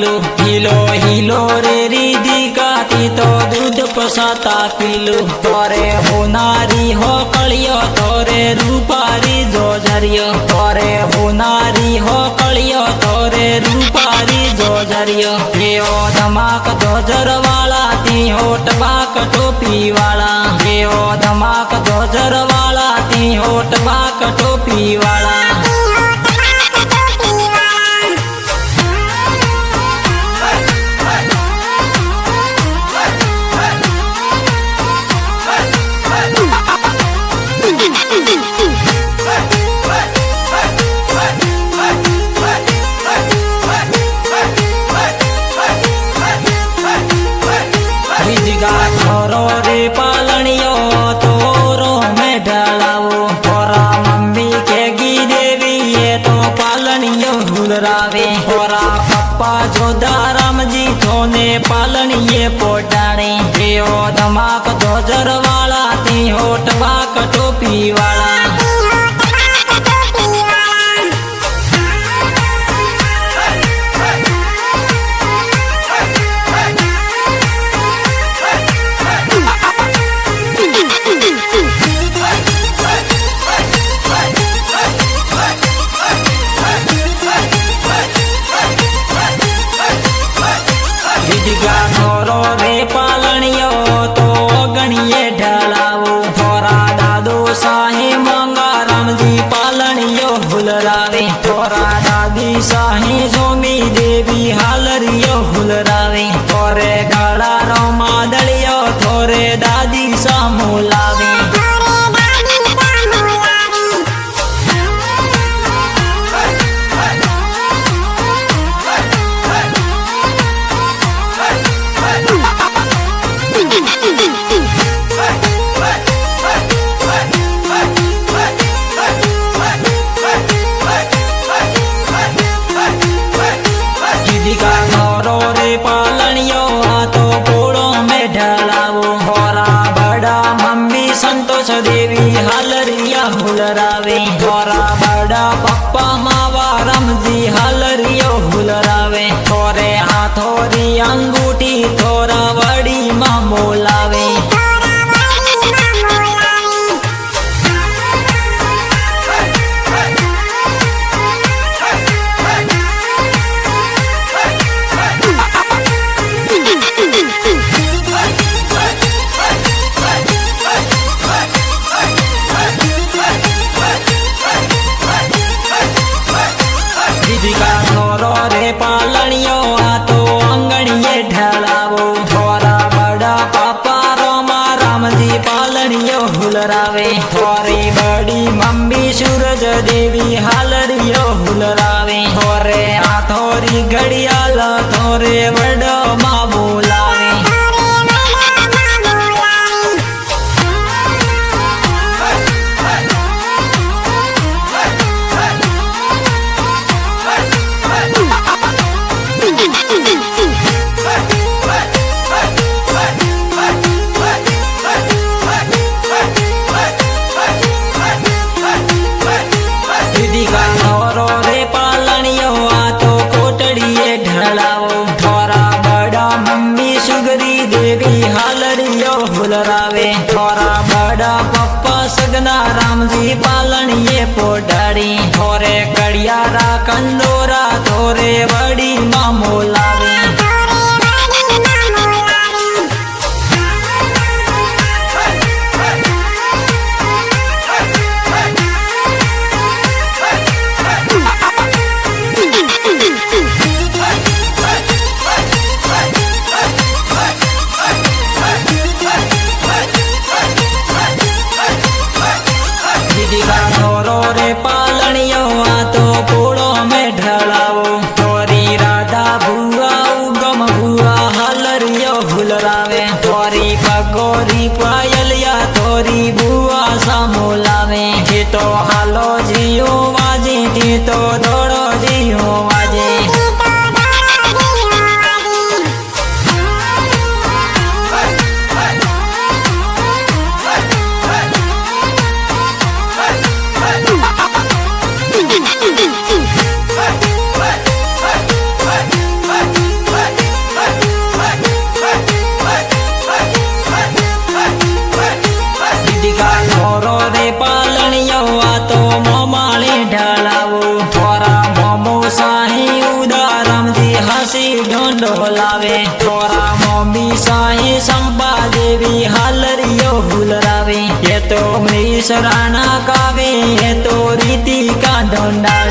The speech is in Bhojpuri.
किलो हिलो हिलो रे रिदी गाती तो दूध पसाता किलो तोरे होनारी हो कलियो तोरे रूपारी जो झरियो तोरे होनारी हो कलियो तोरे रूपारी जो झरियो यो धमाक दोजर वाला ती होट बाक टोपी वाला यो धमाक दोजर वाला ती होट बाक टोपी वाला थोरो रे पालनियो तोरो में ढलावो थोरा मम्मी के गी देवी ये तो पालनियो हुलरावे थोरा पप्पा जोधा राम जी थोने पालनिये पोटाणे यो धमाक दोजर वाला ती होट बाक टोपी वाला थोरो रे पालनियो तो गणिये ढलावो थोरा दादो साहे मंगा राम जी पालनियो हुलरावे थोरा दादी साहे सोमी देवी हालरियो हुलरावे थोरे गाड़ा रो मादलियो थोरे दादी सा मोलावे थोरो रे पालनियो तो पोड़ो में ढलावो थोरा बड़ा मम्मी संतोष देवी हालरिया हुलरावे थोरा बड़ा पप्पा मावा रमजी हालरियो हुलरावे थोरे हाथोरी अंगूठी थोरा बड़ी माँ मोलावे थोरो रे पालनियो तो अंगणिये ढलावो थोरा बड़ा पापा रोमा राम जी पालनियो हुलरावे थोरी बड़ी मम्मी सूरज देवी हालरियो हुलरावे थोरे हाथोरी घड़ियाल थोरे बड़ो माँ बोलावे थोरो रे पालनियो तो कोटड़िये ढलावो थोरा बड़ा मम्मी सुगरी देवी हालरियो हुलरावे थोरा बड़ा पप्पा सगना राम जी पालनिये पोटाड़ी थोरे कड़ियारा कंदोरा थोरे बड़ी माँ मोलावे थोरो रे पालनियो तो पोड़ो में ढलावो थोरी राधा भुआ उगम भुआ हालरियो हुलरावे थोरी पगोरी पायलिया थोरी भुआ सा मोलावे जी तो हालो जियो वाजे जी तो दौड़ो जियो वाजे ની સંપા દેવી હાલરિયો ભૂલરાવે એ તો મનીષ રાણા કાવે એ તો રીતિકા ઢોંડા